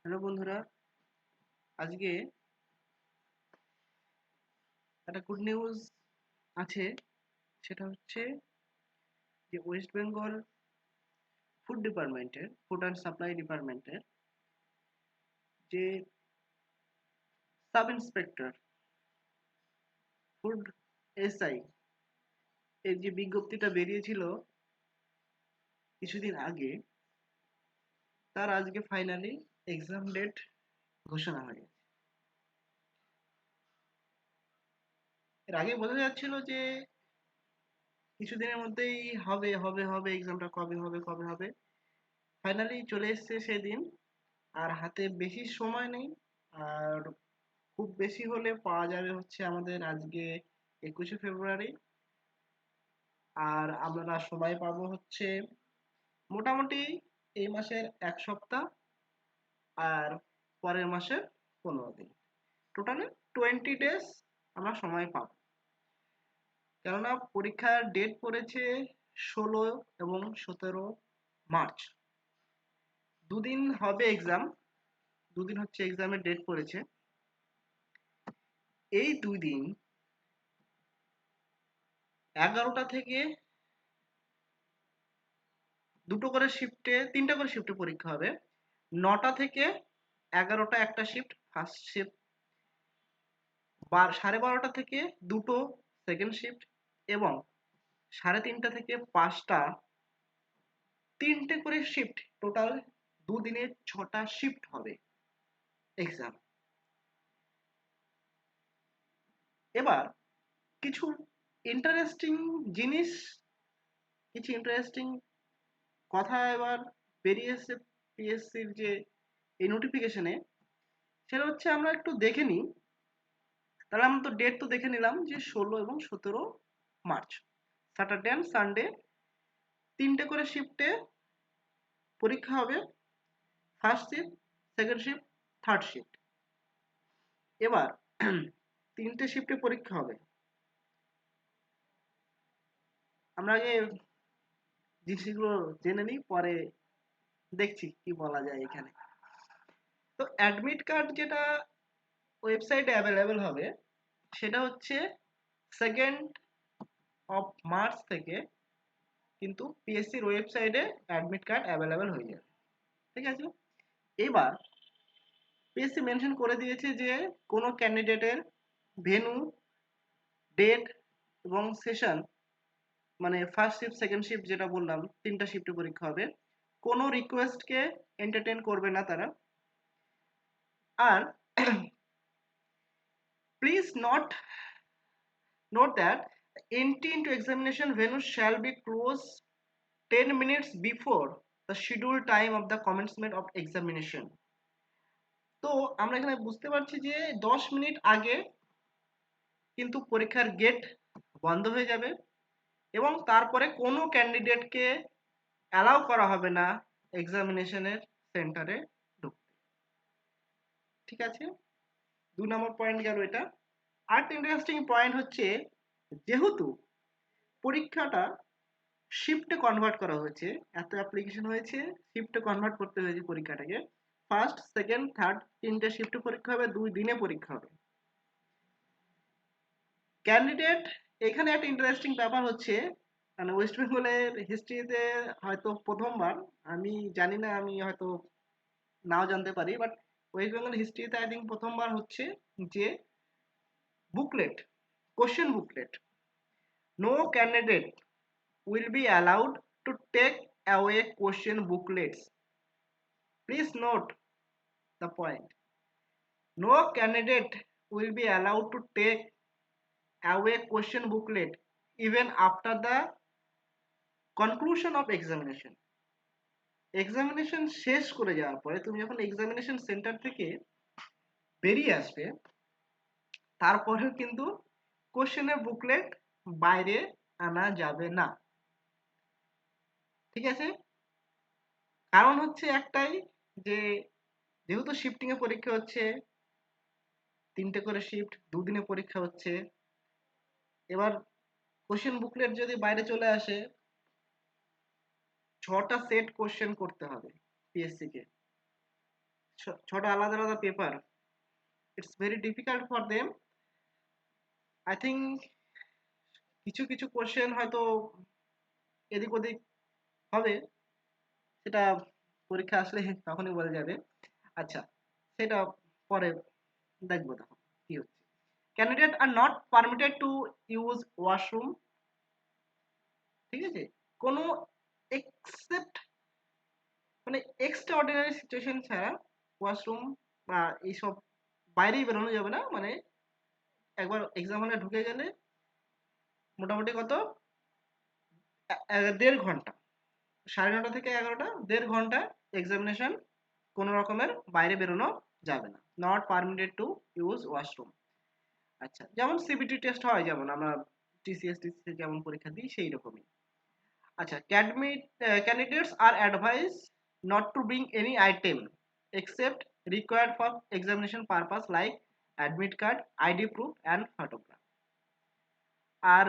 Hello বন্ধুরা, আজকে একটা গুড নিউজ আছে। সেটা হচ্ছে যে West Bengal food and supply ডিপার্টমেন্টের যে সাব ইন্সপেক্টর ফুড এসআই এর যে বিজ্ঞপ্তিটা বেরিয়েছিল কিছুদিন আগে, তার আজকে ফাইনালি এক্সাম ডেট ঘোষণা হয়ে গেছে। এর আগে বোঝা যাচ্ছিল যে কিছুদিনের মধ্যেই হবে হবে হবে, এক্সামটা কবে হবে কবে হবে। ফাইনালি চলে এসেছে সেদিন। আর হাতে বেশি সময় নেই। আর খুব বেশি হলে পাওয়া যাবে হচ্ছে আমাদের আজকে 21শে ফেব্রুয়ারি। আর আমরা সময় পাবো হচ্ছে মোটামুটি এই মাসের 1 সপ্তাহ আর পরের মাসের 15 দিন, টোটালে 20 ডেজ আমরা সময় পাবো। কেননা পরীক্ষার ডেট পড়েছে 16 এবং 17 মার্চ। দুদিন হবে এক্সাম, দুদিন হচ্ছে এক্সামের ডেট পড়েছে। এই 2 দিন 11টা থেকে তিনটা করে শিফটে পরীক্ষা হবে। 9টা থেকে 11টা একটা শিফট ফার্স্ট শিফট, 12:30 থেকে 2টো সেকেন্ড শিফট, এবং 3:30 থেকে 5টা তিনটে করে শিফট। টোটাল দুদিনে 6টা শিফট হবে এক্সাম। এবার কিছু ইন্টারেস্টিং জিনিস, কিছু ইন্টারেস্টিং কথা এবার বেরিয়েছে পিএসসির যে এই নোটিফিকেশনে। সেটা হচ্ছে আমরা একটু দেখে নিই। তাহলে আমরা তো ডেট তো দেখে নিলাম যে 16 এবং 17 মার্চ, স্যাটারডে অ্যান্ড সানডে তিনটে করে শিফটে পরীক্ষা হবে। First shift, second shift, third shift. এবার তিনটে শিফটে পরীক্ষা হবে। আমরা আগে জিনিসগুলো জেনে নিই, পরে দেখছি কি বলা যায় এখানে। তো অ্যাডমিট কার্ড যেটা ওয়েবসাইটে অ্যাভেলেবেল হবে সেটা হচ্ছে 2 মার্চ থেকে কিন্তু পিএসসির ওয়েবসাইটে অ্যাডমিট কার্ড অ্যাভেলেবেল হয়ে যাবে। ঠিক আছে। এবার পিএসসি মেনশন করে দিয়েছে যে কোনো ক্যান্ডিডেটের ভেন্যু, ডেট এবং সেশন, মানে ফার্স্ট শিফট সেকেন্ড শিফট যেটা বললাম তিনটা শিফটে পরীক্ষা হবে, কোনো রিকোয়েস্টকে এন্টারটেন করবে না তারা। আর please note that entry into examination venue shall be closed 10 minutes before the scheduled time of the commencement of examination. তো আমরা এখানে বুঝতে পারছি যে 10 মিনিট আগে কিন্তু পরীক্ষার গেট বন্ধ হয়ে যাবে, এবং তারপরে কোনো ক্যান্ডিডেটকে অ্যালাউ করা হবে না এক্সামিনেশনের সেন্টারে ঢুকতে। ঠিক আছে, 2 নম্বর পয়েন্ট গেল এটা। আরেকটা ইন্টারেস্টিং পয়েন্ট হচ্ছে, যেহেতু পরীক্ষাটা শিফটে কনভার্ট করা হয়েছে, এত অ্যাপ্লিকেশন হয়েছে, শিফটে কনভার্ট করতে হয়েছে পরীক্ষাটাকে। ফার্স্ট সেকেন্ড থার্ড তিনটে শিফটে পরীক্ষা হবে, 2 দিনে পরীক্ষা হবে। ক্যান্ডিডেট, এখানে একটা ইন্টারেস্টিং ব্যাপার হচ্ছে, মানে ওয়েস্ট বেঙ্গলের হিস্ট্রিতে হয়তো প্রথমবার, আমি জানি না, আমি হয়তো নাও জানতে পারি, বাট ওয়েস্ট বেঙ্গল হিস্ট্রিতে আই থিঙ্ক প্রথমবার হচ্ছে যে booklet, question booklet, no candidate will be allowed to take away question booklets. Please note the point. No candidate will be allowed to take away question booklet even after the conclusion of examination. Examination শেষ করে যাওয়ার পরে তুমি যখন examination centre থেকে বেরিয়ে আসবে, তারপরেও কিন্তু কোশ্চেনের বুকলেট বাইরে আনা যাবে না। ঠিক আছে, কারণ হচ্ছে একটাই, যে যেহেতু শিফটিং এ পরীক্ষা হচ্ছে, তিনটে করে শিফট, 2 দিনে পরীক্ষা হচ্ছে। এবার কোশ্চেন বুকলেট যদি বাইরে চলে আসে, 6টা সেট কোশ্চেন করতে হবে পিএসসি কে। ছটা আলাদা আলাদা paper, it's very difficult for them. I think কিছু কিছু কোশ্চেন হয়তো এদিক ওদিক হবে, সেটা পরীক্ষা আসলে তখনই বলা যাবে। আচ্ছা, সেটা পরে দেখবো তখন কি হচ্ছে। Candidate are not permitted to use washroom, ঠিক আছে? কোনো এক্সেপ্ট মানে এক্সট্রা অর্ডিনারি সিচুয়েশন ছাড়া ওয়াশরুম বা এইসব বাইরেই বেরোনো যাবে না। মানে একবার এক্সাম হলে ঢুকে গেলে মোটামুটি কত 1.5 ঘন্টা, 9:30 থেকে 11টা, 1.5 ঘন্টা এক্সামিনেশন, কোনো রকমের বাইরে বেরোনো যাবে না। Not permitted to use washroom. আচ্ছা, যেমন সিবিটি টেস্ট হয়, যেমন আমরা টিসিএস টিসিএস যেমন পরীক্ষা দিই সেই রকমই। আচ্ছা, candidates are advised not to bring any item except required for examination purpose like admit card, ID proof and photograph। আর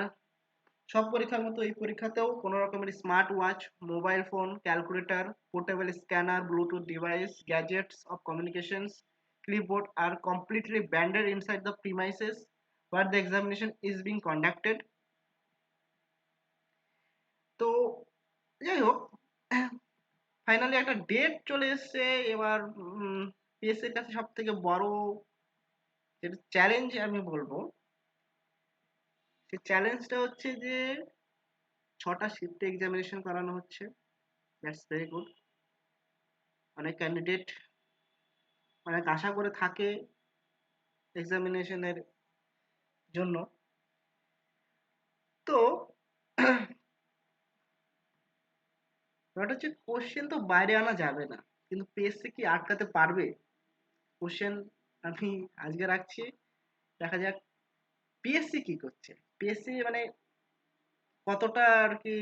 সব পরীক্ষার মতো এই পরীক্ষাতেও কোনো রকমের smart watch, mobile phone, calculator, portable scanner, Bluetooth device, gadgets of communications, clipboard are completely banned inside the premises where the examination is being conducted। তো যাই হোক, finally একটা ডেট চলে এসছে এবার। পিএসসির কাছে সব থেকে বড় যেটা চ্যালেঞ্জ আমি বলবো, সেই চ্যালেঞ্জটা হচ্ছে যে 6টা শিফটে এক্সামিনেশন করানো হচ্ছে। That's very good. অনেক ক্যান্ডিডেট অনেক আশা করে থাকে এক্সামিনেশনের জন্য। তো ব্যাপারটা হচ্ছে কোশ্চেন তো বাইরে আনা যাবে না, কিন্তু পিএসসি কি আটকাতে পারবে? কোশ্চেন আমি আজকে রাখছি, দেখা যাক পিএসসি কি করছে, পিএসসি মানে কতটা আর কি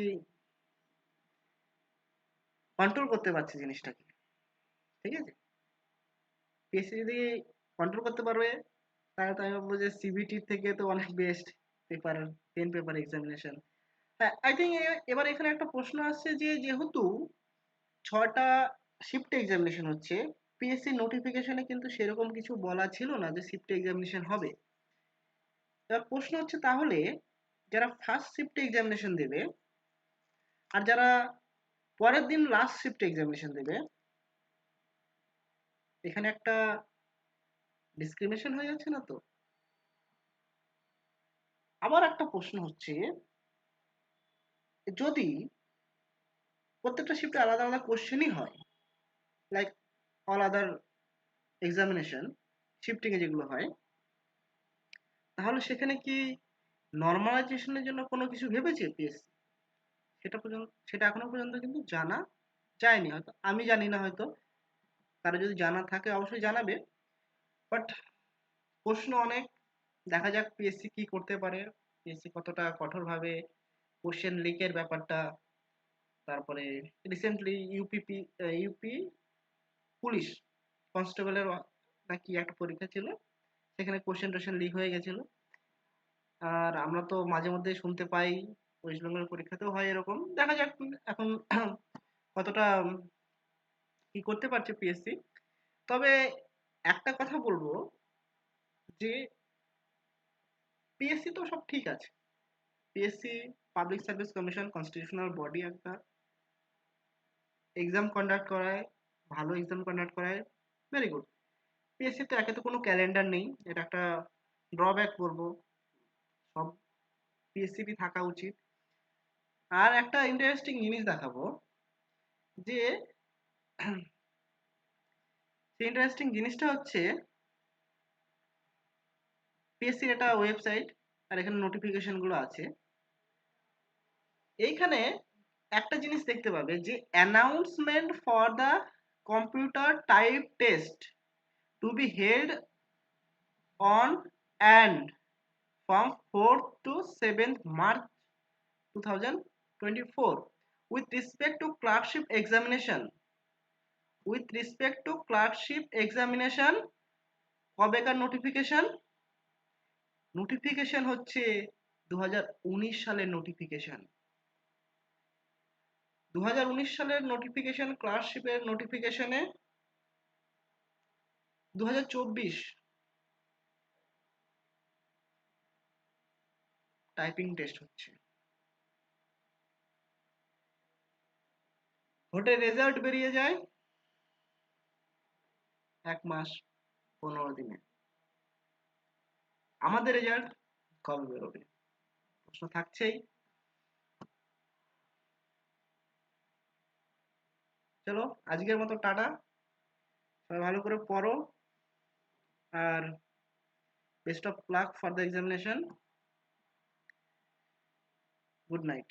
কন্ট্রোল করতে পারছে জিনিসটাকে, ঠিক আছে? পিএসসি যদি কন্ট্রোল করতে পারবে, তাহলে তো আমি বলবো যে সিবিটি থেকে তো অনেক বেস্ট পেপার, 10 পেপার এক্সামিনেশন। হ্যাঁ, আই থিঙ্ক এবার এখানে একটা প্রশ্ন আসছে যে যেহেতু 6টা শিফট এক্সামিনেশন হচ্ছে, পিএসসি নোটিফিকেশনে কিন্তু সেরকম কিছু বলা ছিল না যে শিফট এক্সামিনেশন হবে। এবার প্রশ্ন হচ্ছে তাহলে যারা ফার্স্ট শিফট এক্সামিনেশন দেবে আর যারা পরের দিন লাস্ট শিফট এক্সামিনেশন দেবে, এখানে একটা ডিসক্রিমিনেশন হয়ে যাচ্ছে না তো? আবার একটা প্রশ্ন হচ্ছে, যদি প্রত্যেকটা শিফটে আলাদা আলাদা কোশ্চেনই হয়, like all other examination shifting এ যেগুলো হয়, তাহলে সেখানে কি নর্মালাইজেশনের জন্য কোনো কিছু ভেবেছে পিএসসি? সেটা এখনো পর্যন্ত কিন্তু জানা যায়নি। হয়তো আমি জানি না, হয়তো কারো যদি জানা থাকে অবশ্যই জানাবে। বাট প্রশ্ন অনেক, দেখা যাক পিএসসি কি করতে পারে, পিএসসি কতটা কঠোরভাবে কোশ্চেন লিকের ব্যাপারটা। তারপরে রিসেন্টলি ইউপি পুলিশ কনস্টেবলের নাকি একটা পরীক্ষা ছিল, সেখানে কোশ্চেন টোশ্চেন লিক হয়ে গেছিল। আর আমরা তো মাঝে মধ্যে শুনতে পাই ওয়েস্ট বেঙ্গল পরীক্ষাতেও হয় এরকম। দেখা যাক এখন কতটা কি করতে পারছে পিএসসি। তবে একটা কথা বলবো যে পিএসসি তো সব ঠিক আছে। PSC public service commission, constitutional body একটা, এক্সাম কন্ডাক্ট করায়, ভালো এক্সাম কন্ডাক্ট করায়, ভেরি গুড। পিএসসি তো একে তো কোনো ক্যালেন্ডার নেই, এটা একটা ড্রব্যাক বলবো। সব পিএসসি থাকা উচিত। আর একটা ইন্টারেস্টিং জিনিস দেখাবো, যে সেই ইন্টারেস্টিং জিনিসটা হচ্ছে পিএসসির একটা ওয়েবসাইট, আর এখানে নোটিফিকেশন গুলো আছে। এইখানে একটা জিনিস দেখতে পাবে যে announcement for the computer type test to be held on and from 4th to 7th March 2024 with respect to clerkship examination, with respect to clerkship examination কবেকার নোটিফিকেশন? নোটিফিকেশন হচ্ছে 2019 সালের নোটিফিকেশন। 2019 সালের নোটিফিকেশন, ক্লার্কশিপের নোটিফিকেশনে 2024 টাইপিং টেস্ট হচ্ছে। ভোটের result বেরিয়ে যায় 1 মাস 15 দিনে। আমাদের রেজাল্ট কবে বেরোবে? প্রশ্ন থাকছেই। চলো, আজকের মতো টাটা। সবাই ভালো করে পড়ো, আর best of luck for the examination. Good night.